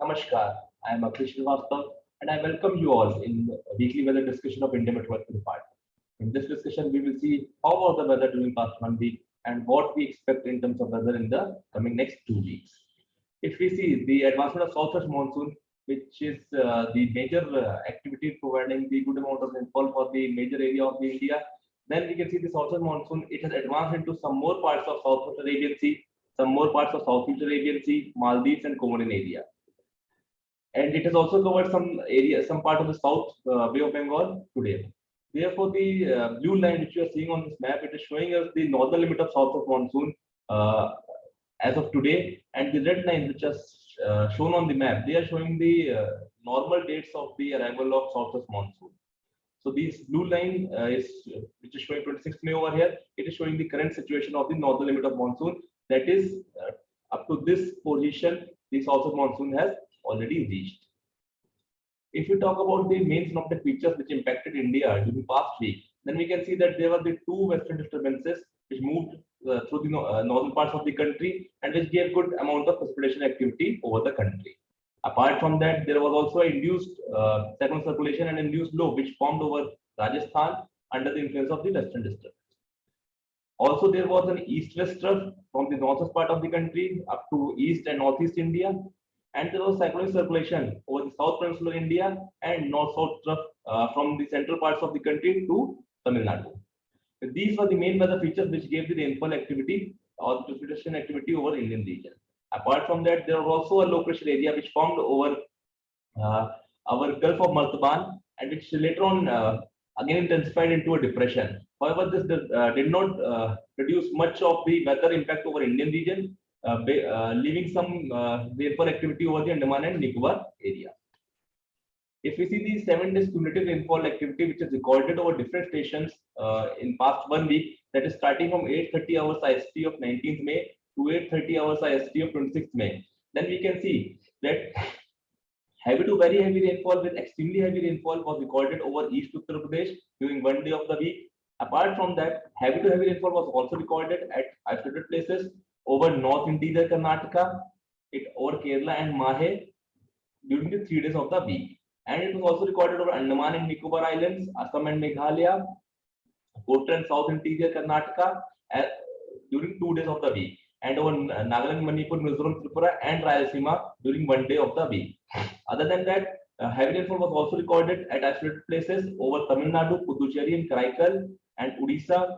Namaskar, I am Akhish Srivastav and I welcome you all in a weekly weather discussion of India Meteorological Department. In this discussion, we will see how was the weather during past 1 week and what we expect in terms of weather in the coming next 2 weeks. If we see the advancement of southwest monsoon, which is the major activity providing the good amount of rainfall for the major area of the India, then we can see the southwest monsoon. It has advanced into some more parts of southwest Arabian Sea, some more parts of southeast Arabian Sea, Maldives and Comorin area, and it has also covered some area, some part of the South Bay of Bengal today. Therefore, the blue line which you are seeing on this map, it is showing us the northern limit of south of monsoon uh, as of today, and the red lines which are shown on the map, they are showing the normal dates of the arrival of southwest monsoon. So this blue line which is showing 26th May over here. It is showing the current situation of the northern limit of monsoon. That is up to this position, the south of monsoon has already reached. If we talk about the main synoptic features which impacted India during past week, then we can see that there were the two western disturbances which moved through the northern parts of the country and which gave good amount of precipitation activity over the country. Apart from that, there was also induced second circulation and induced low which formed over Rajasthan under the influence of the western disturbance. Also, there was an east-west trough from the northwest part of the country up to east and northeast India, and there was cyclonic circulation over the south peninsular India and north-south trough from the central parts of the country to Tamil Nadu. These were the main weather features which gave the rainfall activity or precipitation activity over Indian region. Apart from that, there was also a low pressure area which formed over uh, our Gulf of Maltaban and which later on again intensified into a depression. However, this did not produce much of the weather impact over Indian region, leaving some rainfall activity over the Andaman and Nicobar area. If we see the 7 days cumulative rainfall activity, which is recorded over different stations in past 1 week, that is starting from 8:30 hours IST of 19th May to 8:30 hours IST of 26th May, then we can see that heavy to very heavy rainfall with extremely heavy rainfall was recorded over East Uttar Pradesh during 1 day of the week. Apart from that, heavy to heavy rainfall was also recorded at isolated places over North interior Karnataka, over Kerala and Mahe during the 3 days of the week. And it was also recorded over Andaman and Nicobar Islands, Assam and Meghalaya, coastal and south interior Karnataka during 2 days of the week, and over Nagaland, Manipur, Mizoram, Tripura, and Rayalaseema during 1 day of the week. Other than that, heavy rainfall was also recorded at isolated places over Tamil Nadu, Puducherry, and Karaikal, and Odisha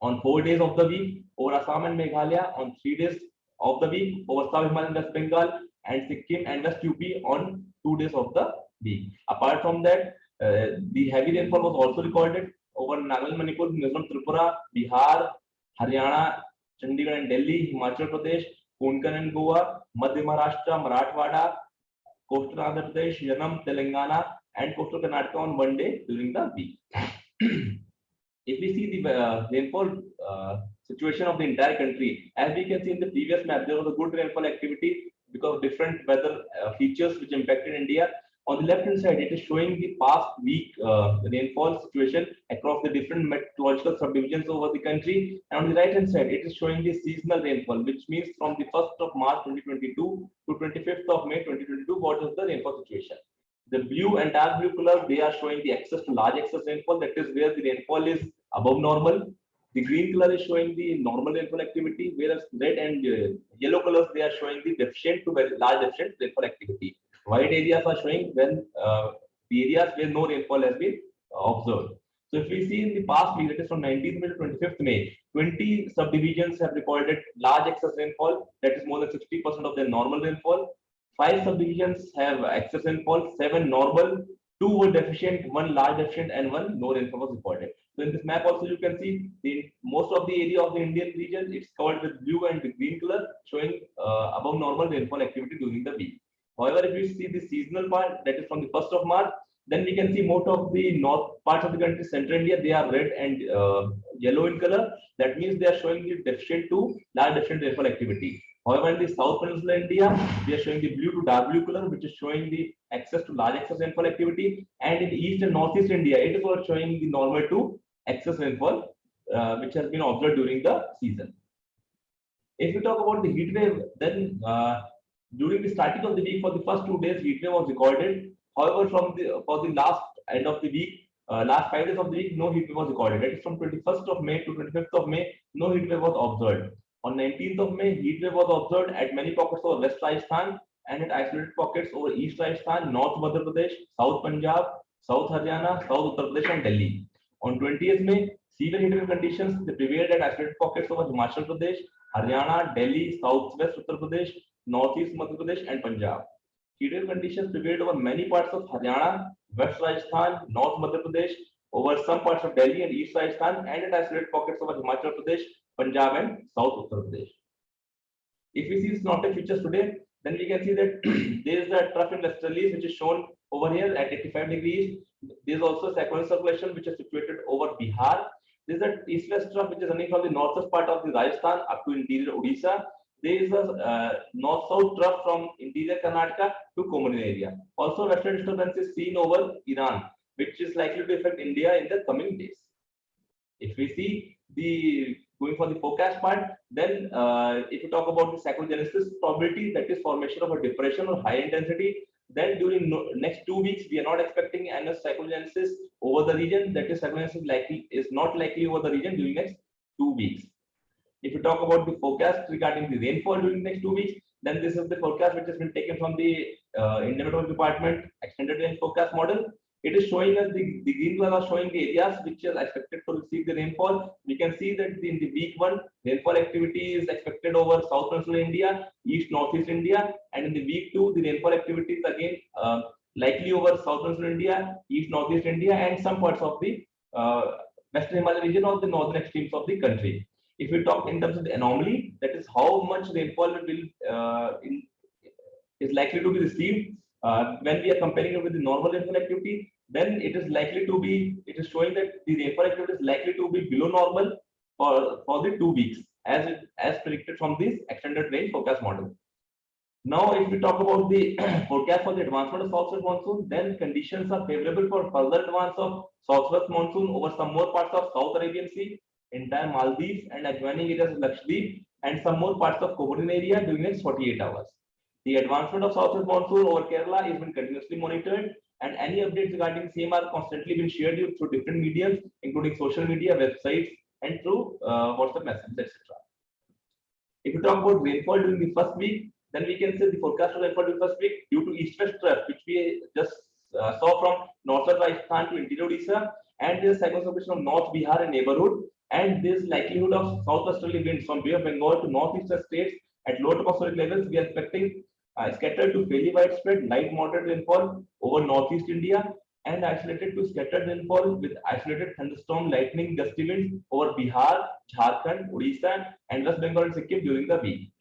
on 4 days of the week, over Assam and Meghalaya on 3 days of the week, over South Himalayan West Bengal and Sikkim and West UP on 2 days of the week. Apart from that, the heavy rainfall was also recorded over Nagaland, Manipur, Mizoram, Tripura, Bihar, Haryana, Chandigarh and Delhi, Himachal Pradesh, Konkan and Goa, Madhya Maharashtra, Marathwada, coastal Andhra Pradesh, Yanam, Telangana, and coastal Karnataka on 1 day during the week. If we see the rainfall situation of the entire country, as we can see in the previous map, there was a good rainfall activity because of different weather features which impacted India. On the left hand side, it is showing the past week rainfall situation across the different meteorological subdivisions over the country. And on the right hand side, it is showing the seasonal rainfall, which means from the 1st of March 2022 to 25th of May 2022, what is the rainfall situation. The blue and dark blue color, they are showing the excess to large excess rainfall, that is where the rainfall is above normal. The green color is showing the normal rainfall activity, whereas red and yellow colors, they are showing the deficient to very large deficient rainfall activity. White areas are showing when the areas where no rainfall has been observed. So if we see in the past week, that is from 19th May to 25th May, 20 subdivisions have recorded large excess rainfall, that is more than 60% of their normal rainfall. 5 subdivisions have excess rainfall, 7 normal, 2 were deficient, 1 large deficient, and 1 no rainfall was recorded. So in this map also you can see the most of the area of the Indian region, it's covered with blue and green color, showing above normal rainfall activity during the week. However, if you see the seasonal part, that is from the 1st of March, then we can see most of the north parts of the country, central India, they are red and yellow in color. That means they are showing the deficient to large deficient rainfall activity. However, in the south peninsular India, we are showing the blue to dark blue color, which is showing the excess to large excess rainfall activity. And in east and northeast India, it is also showing the normal to excess rainfall, which has been observed during the season. If we talk about the heat wave, then During the starting of the week, for the first 2 days, heat wave was recorded. However, for the last end of the week, last 5 days of the week, no heat wave was recorded. That is from 21st of May to 25th of May, no heat wave was observed. On 19th of May, heat wave was observed at many pockets over West Rajasthan and at isolated pockets over East Rajasthan, North Madhya Pradesh, South Punjab, South Haryana, South Uttar Pradesh, and Delhi. On 20th May, severe heat wave conditions they prevailed at isolated pockets over Himachal Pradesh, Haryana, Delhi, Southwest Uttar Pradesh, Northeast Madhya Pradesh, and Punjab. Heat wave conditions prevailed over many parts of Haryana, West Rajasthan, North Madhya Pradesh, over some parts of Delhi and East Rajasthan, and at isolated pockets over Himachal Pradesh, Punjab, and South Uttar Pradesh. If we see synoptic features today, then we can see that there is a trough in westerlies which is shown over here at 85 degrees. There is also a cyclonic circulation which is situated over Bihar. There is a east-west trough which is running from the northwest part of the Rajasthan up to interior Odisha. There is a north-south trough from interior Karnataka to Komorin area. Also, western disturbance is seen over Iran, which is likely to affect India in the coming days. If we see the going for the forecast part, then if you talk about the cyclogenesis probability, that is formation of a depression or high intensity, then during next 2 weeks we are not expecting any cyclogenesis over the region. That is, cyclogenesis is not likely over the region during next 2 weeks. If you talk about the forecast regarding the rainfall during the next 2 weeks, then this is the forecast which has been taken from the Indian Meteorology Department extended range forecast model. It is showing us the green color are showing the areas which are expected to receive the rainfall. We can see that in the week 1, rainfall activity is expected over South Central India, East Northeast India, and in the week 2, the rainfall activity is again likely over South Central India, East Northeast India, and some parts of the Western Himalaya region or the northern extremes of the country. If we talk in terms of the anomaly, that is how much rainfall is likely to be received when we are comparing it with the normal rainfall activity, then it is showing that the rainfall activity is likely to be below normal for the 2 weeks as predicted from this extended range forecast model. Now, if we talk about the forecast for the advancement of southwest monsoon, then conditions are favorable for further advance of southwest monsoon over some more parts of South Arabian Sea, entire Maldives and adjoining areas of Lakshadweep, and some more parts of Comorin area during the next 48 hours. The advancement of southwest monsoon over Kerala is being continuously monitored, and any updates regarding same are constantly being shared through different mediums, including social media, websites, and through WhatsApp messages, etc. If we talk about rainfall during the first week, then we can say the forecast of rainfall during the first week due to east-west trough, which we just saw from northwest Rajasthan to interior Odisha, and there's cyclonic circulation of North Bihar and neighborhood, and there's likelihood of southwesterly winds from Bay of Bengal to northeastern states at low tropospheric levels. We are expecting scattered to fairly widespread light moderate rainfall over northeast India and isolated to scattered rainfall with isolated thunderstorm lightning gusty winds over Bihar, Jharkhand, Odisha, and West Bengal and Sikkim during the week.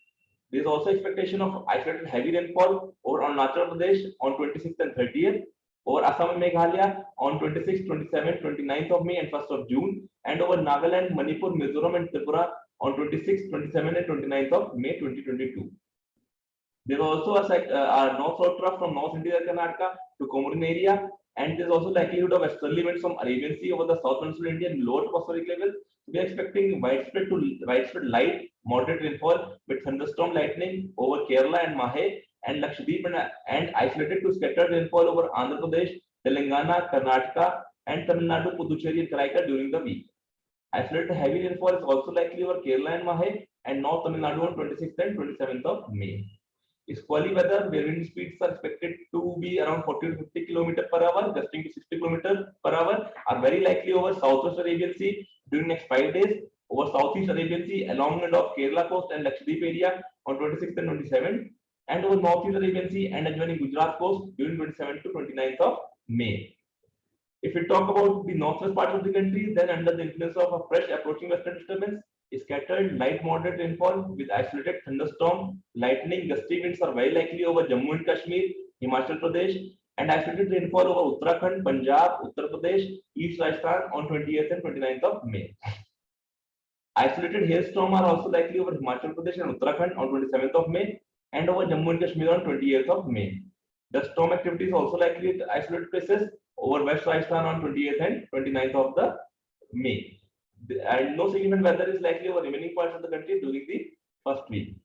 There is also expectation of isolated heavy rainfall over Arunachal Pradesh on 26th and 30th, over Assam and Meghalaya on 26th, 27th, 29th of May and 1st of June, and over Nagaland, Manipur, Mizoram, and Tripura on 26th, 27th, and 29th of May 2022. There is also a north-south trough from North India Karnataka to Comorin area, and there is also likelihood of westerly winds from Arabian Sea over the South Central India and lower tropospheric levels. We are expecting widespread light moderate rainfall with thunderstorm lightning over Kerala and Mahe and Lakshadweep and isolated to scattered rainfall over Andhra Pradesh, Telangana, Karnataka, and Tamil Nadu, Puducherry, and Karaikal during the week. Isolated heavy rainfall is also likely over Kerala and Mahe and North Tamil Nadu on 26th and 27th of May. Squally weather, where wind speeds are expected to be around 40 to 50 km per hour, gusting to 60 km per hour, are very likely over Southwest Arabian Sea during next 5 days, over Southeast Arabian Sea along the of Kerala coast and Lakshadweep area on 26th and 27th, and over Northeast Arabian Sea and adjoining Gujarat coast during 27th to 29th of May. If we talk about the northwest part of the country, then under the influence of a fresh approaching western disturbance, scattered light moderate rainfall with isolated thunderstorm, lightning, gusty winds are very likely over Jammu and Kashmir, Himachal Pradesh, and isolated rainfall over Uttarakhand, Punjab, Uttar Pradesh, East Rajasthan on 28th and 29th of May. Isolated hailstorm are also likely over Himachal Pradesh and Uttarakhand on 27th of May and over Jammu and Kashmir on 28th of May. The storm activity is also likely at isolated places over West Rajasthan on 28th and 29th of the May. And no significant weather is likely over remaining parts of the country during the first week.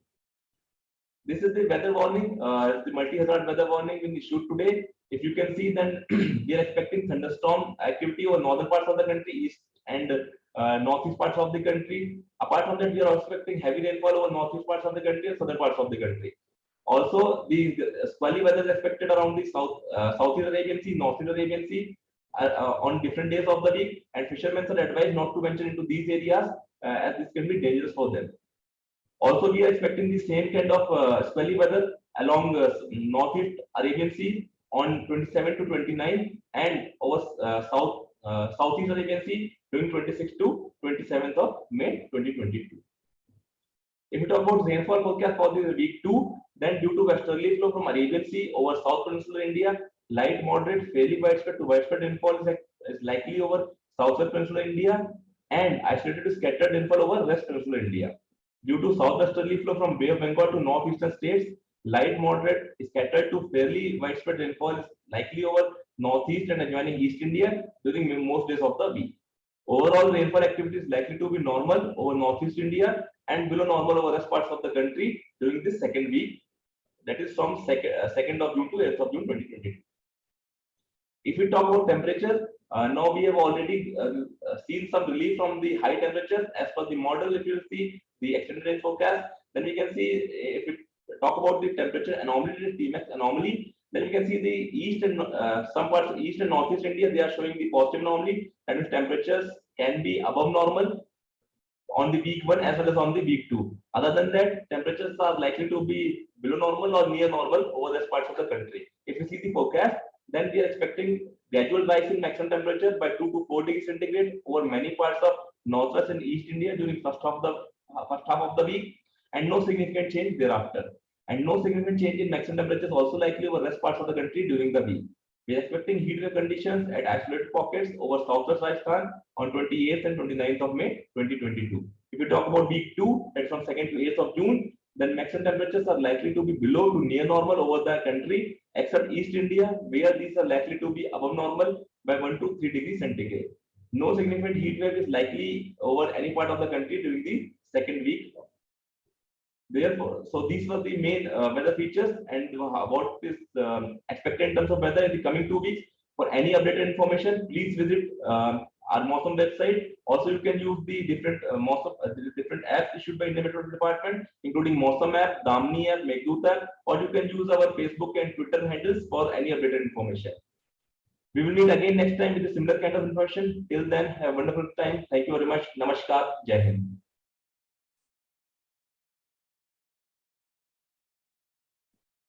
This is the weather warning, the multi-hazard weather warning being issued today. If you can see, then we are expecting thunderstorm activity over northern parts of the country, east and northeast parts of the country. Apart from that, we are also expecting heavy rainfall over northeast parts of the country and southern parts of the country. Also, the squally weather is expected around the Southeast Arabian Sea, Northeast Arabian Sea on different days of the week, and fishermen are advised not to venture into these areas as this can be dangerous for them. Also, we are expecting the same kind of squally weather along Northeast Arabian Sea on 27 to 29 and over Southeast Arabian Sea during 26 to 27th of May 2022. If we talk about rainfall forecast for the week 2, then due to westerly flow from Arabian Sea over South Peninsular India, light, moderate, fairly widespread to widespread rainfall is likely over Southwest Peninsular India and isolated to scattered rainfall over West Peninsular India. Due to southwesterly flow from Bay of Bengal to northeastern states, light, moderate, scattered to fairly widespread rainfall is likely over northeast and adjoining East India during most days of the week. Overall rainfall activity is likely to be normal over northeast India and below normal over rest parts of the country during this second week, that is from 2nd of June to 8th of June 2022. If we talk about temperature, now we have already seen some relief from the high temperatures as per the model. If you see the extended range forecast, then we can see if we talk about the temperature anomaly, Tmax anomaly, then we can see the east and some parts of east and northeast India, they are showing the positive anomaly, that means temperatures can be above normal on the week 1 as well as on the week 2. Other than that, temperatures are likely to be below normal or near normal over these parts of the country. If you see the forecast, then we are expecting gradual rise in maximum temperature by 2 to 4 degrees centigrade over many parts of northwest and east India during first half of the week, and no significant change thereafter. And no significant change in maximum temperature is also likely over rest parts of the country during the week. We are expecting heat wave conditions at isolated pockets over southwest Rajasthan on 28th and 29th of May 2022. If we talk about week 2, that's from 2nd to 8th of June, then maximum temperatures are likely to be below to near normal over the country, except East India, where these are likely to be above normal by 1 to 3 degrees centigrade. No significant heat wave is likely over any part of the country during the second week. Therefore, so these were the main weather features and what is expected in terms of weather in the coming 2 weeks. For any updated information, please visit our Monsoon website. Also, you can use the different different apps issued by Indian Meteorology Department, including Monsoon app, Damni app, Meghdoot app, or you can use our Facebook and Twitter handles for any updated information. We will meet again next time with a similar kind of information. Till then, have a wonderful time. Thank you very much. Namaskar. Jai Hind.